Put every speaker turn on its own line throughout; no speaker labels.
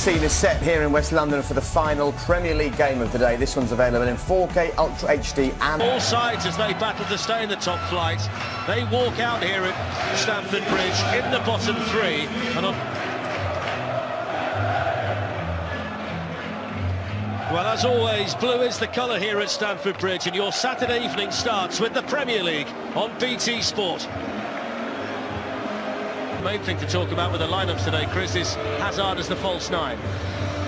scene is set here in West London for the final Premier League game of the day. This one's available in 4K Ultra HD and...
All sides as they battle to stay in the top flight. They walk out here at Stamford Bridge in the bottom three. And well, as always, blue is the colour here at Stamford Bridge, and your Saturday evening starts with the Premier League on BT Sport. The main thing to talk about with the lineups today, Chris, is Hazard as the false nine.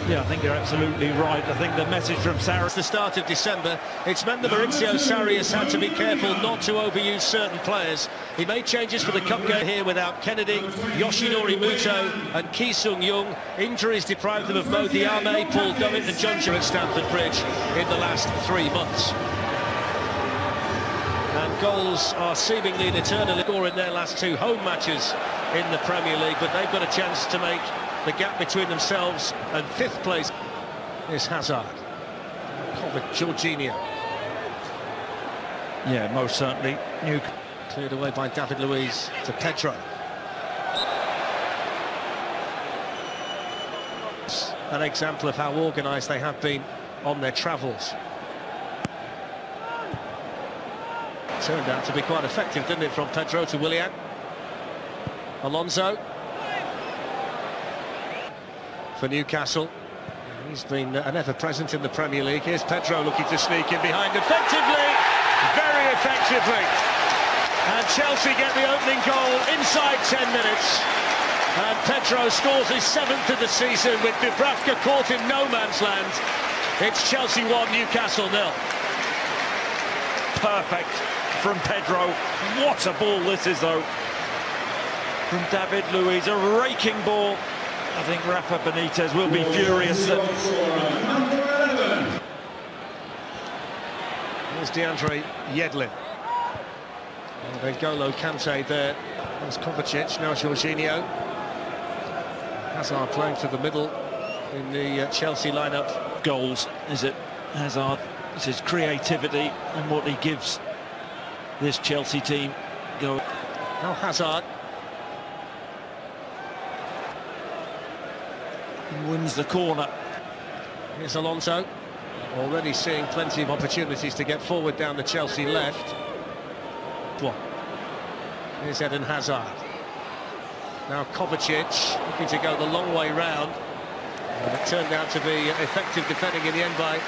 Yeah, I think you're absolutely right. I think the message from Sarri...
It's the start of December. It's meant that Maurizio Sarri has had to be careful not to overuse certain players. He made changes for the Cup game here without Kennedy, Yoshinori Muto and Ki Sung-young. Injuries deprived them of Mo Diame, Paul Dummett and Junja at Stamford Bridge in the last 3 months. And goals are seemingly an eternal score in their last 2 home matches in the Premier League, but they've got a chance to make the gap between themselves and 5th place is Hazard. Jorginho.
Yeah, most certainly.
Cleared away by David Luiz to Pedro. An example of how organised they have been on their travels. Turned out to be quite effective, didn't it, from Pedro to Willian. Alonso. For Newcastle. He's been an ever-present in the Premier League. Here's Pedro looking to sneak in behind effectively, very effectively. And Chelsea get the opening goal inside 10 minutes. And Pedro scores his 7th of the season with Dubravka caught in no man's land. It's Chelsea 1, Newcastle 0.
Perfect from Pedro. What a ball this is, though. From David Luiz, a raking ball. I think Rafa Benitez will be furious.
There's DeAndre Yedlin. And then N'Golo Kante there. There's Kovacic, now Jorginho. Hazard playing to the middle in the Chelsea lineup.
Goals, is it? Hazard, it's his creativity and what he gives this Chelsea team. Go.
Now Hazard.
Wins the corner.
Here's Alonso, already seeing plenty of opportunities to get forward down the Chelsea left. Here's Eden Hazard. Now Kovacic looking to go the long way round. And it turned out to be effective defending in the end by...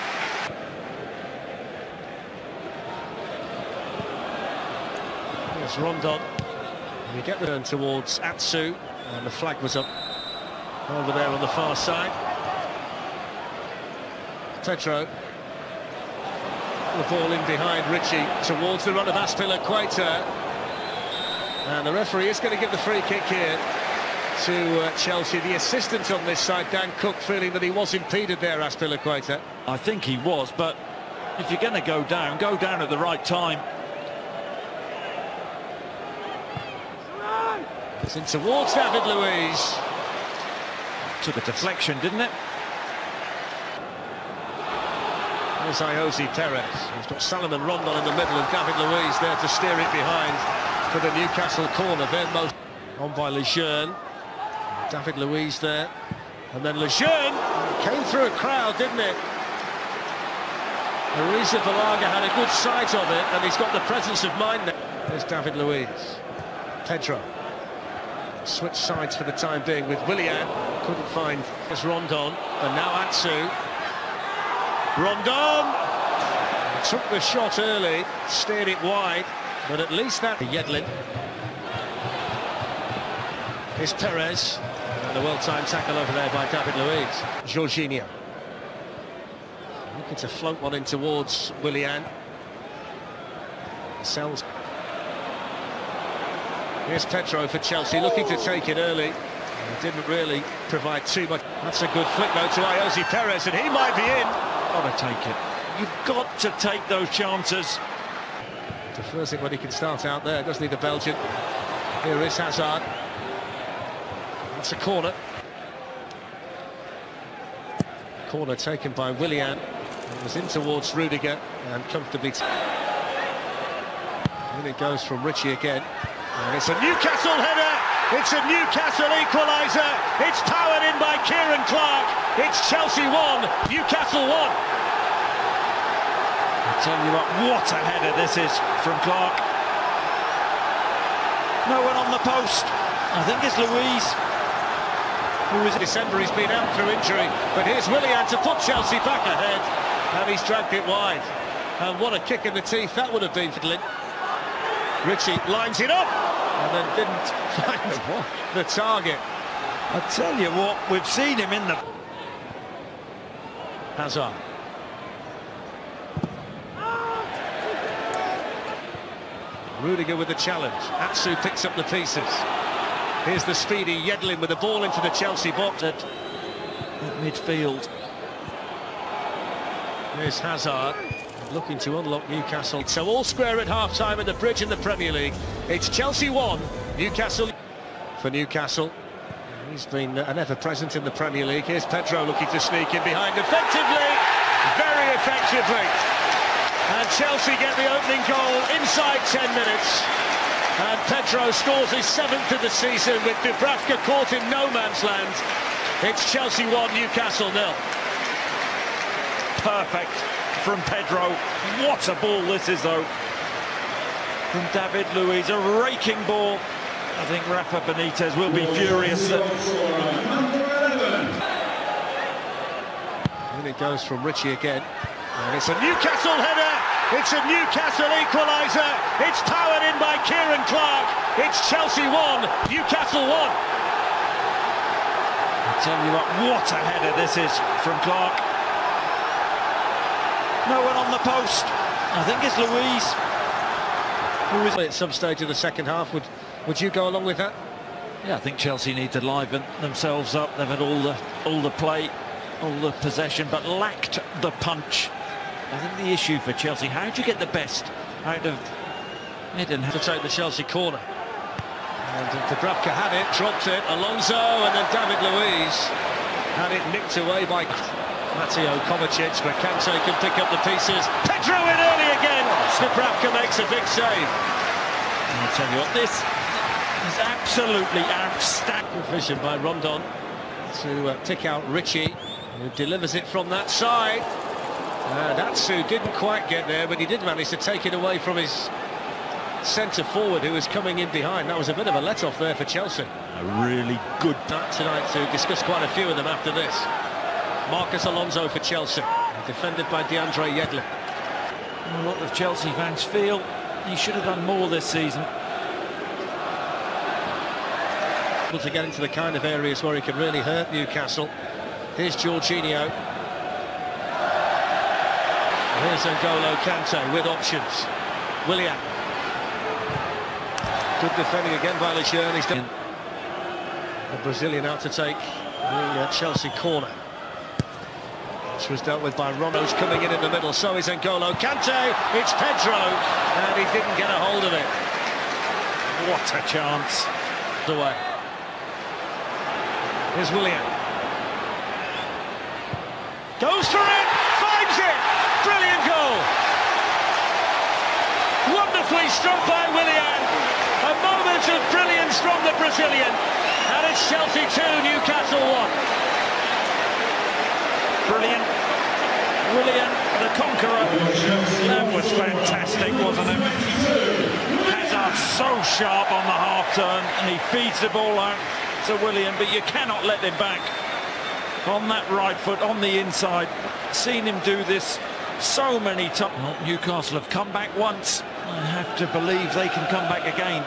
Here's Rondon. You get the turn towards Atsu, and the flag was up over there on the far side. Pedro. The ball in behind Ritchie towards the run of Azpilicueta. And the referee is going to give the free kick here to Chelsea. The assistant on this side, Dan Cook, feeling that he was impeded there, Azpilicueta.
I think he was, but if you're going to go down at the right time.
It's in towards David Luiz.
Took a deflection, didn't it?
There's Ayoze Perez. He's got Salomon Rondon in the middle and David Luiz there to steer it behind for the Newcastle corner. Then most on by Lejeune. David Luiz there. And then Lejeune came through a crowd, didn't it? Arrizabalaga had a good sight of it, and he's got the presence of mind there. There's David Luiz. Pedro. Switch sides for the time being with Willian. Couldn't find his Rondon, and now Atsu. Rondon took the shot early, steered it wide, but at least that... Yedlin. Here's Perez, and a well-timed tackle over there by David Luiz. Jorginho. Looking to float one in towards Willian. Sells. Here's Pedro for Chelsea, looking to take it early. He didn't really provide too much. That's a good flick, though, to Ayoze Perez, and he might be in.
Got to take it. You've got to take those chances.
Defers it when he can start out there, doesn't he, the Belgian? Here is Hazard. That's a corner. Corner taken by Willian. It was in towards Rudiger, and comfortably... And it goes from Ritchie again. And it's a Newcastle header It's a Newcastle equaliser. It's powered in by Kieran Clark. It's Chelsea 1, Newcastle 1.
I tell you what a header this is from Clark. No one on the post. I think it's Luiz.
Who was in December, he's been out through injury. But here's Willian to put Chelsea back ahead. And he's dragged it wide. And what a kick in the teeth that would have been for Lynn. Ritchie lines it up and then didn't find the target.
I tell you what, we've seen him in the...
Hazard. Rudiger with the challenge. Atsu picks up the pieces. Here's the speedy Yedlin with the ball into the Chelsea box.
At midfield.
Here's Hazard, looking to unlock Newcastle. So all square at half-time at the Bridge in the Premier League. It's Chelsea 1, Newcastle for Newcastle. He's been an ever-present in the Premier League. Here's Pedro looking to sneak in behind effectively, very effectively. And Chelsea get the opening goal inside 10 minutes. And Pedro scores his 7th of the season with Dubravka caught in no man's land. It's Chelsea 1, Newcastle 0.
Perfect from Pedro. What a ball this is, though. From David Luiz, a raking ball. I think Rafa Benitez will be furious.
And it goes from Ritchie again. And it's a Newcastle header. It's a Newcastle equaliser. It's powered in by Kieran Clark. It's Chelsea 1, Newcastle 1.
I tell you what a header this is from Clark. No one on the post. I think it's Luiz.
Who is at some stage of the second half? Would you go along with that?
Yeah, I think Chelsea need to liven themselves up. They've had all the play, all the possession, but lacked the punch. I think the issue for Chelsea, how do you get the best out of it and
to take the Chelsea corner? And Dubravka had it, dropped it, Alonso, and then David Luiz had it nicked away by Mateo Kovacic, but Kante can pick up the pieces. Pedro in early again. Dubravka makes a big save.
I'll tell you what, this is absolutely outstanding.
Good vision by Rondon to tick out Ritchie, who delivers it from that side. Atsu didn't quite get there, but he did manage to take it away from his centre forward who was coming in behind. That was a bit of a let-off there for Chelsea.
A really good
night tonight to discuss quite a few of them after this. Marcos Alonso for Chelsea, defended by DeAndre Yedlin.
A lot of Chelsea fans feel he should have done more this season.
Able to get into the kind of areas where he can really hurt Newcastle. Here's Jorginho. Here's N'Golo Kante with options. Willian. Good defending again by Lejeune. He's done. The Brazilian out to take the Chelsea corner. Which was dealt with by Ronaldo's coming in the middle. So is N'Golo Kante. It's Pedro. And he didn't get a hold of it.
What a chance.
Away. Here's Willian. Goes for it. Finds it. Brilliant goal. Wonderfully struck by Willian. A moment of brilliance from the Brazilian. And it's Chelsea 2, Newcastle 1.
Brilliant. Willian, the conqueror. That was fantastic, wasn't it? Hazard so sharp on the half turn, and he feeds the ball out to Willian, but you cannot let him back. On that right foot, on the inside. Seen him do this so many times. Well, Newcastle have come back once. I have to believe they can come back again.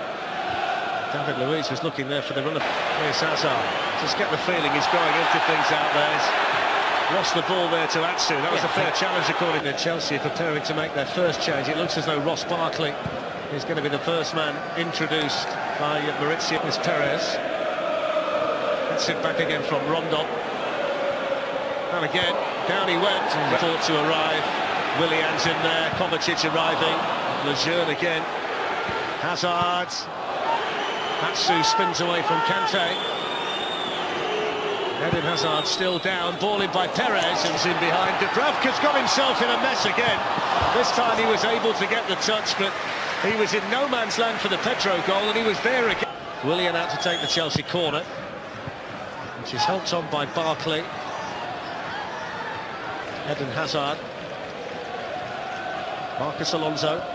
David Luiz was looking there for the run of... Here's Hazard. Just get the feeling he's growing into things out there. He's lost the ball there to Atsu. That was a fair challenge according to Chelsea, preparing to make their first change. It looks as though Ross Barkley is going to be the first man introduced by Maurizio Perez. Let's sit back again from Rondon. And again, down he went. Thought to arrive. Willian's in there. Kovacic arriving. Lejeune again. Hazard. Atsu spins away from Kante. Eden Hazard still down. Ball in by Perez. And in behind. Dubravka's got himself in a mess again. This time he was able to get the touch, but he was in no man's land for the Pedro goal, and he was there again. Willian out to take the Chelsea corner, which is helped on by Barkley. Eden Hazard. Marcus Alonso.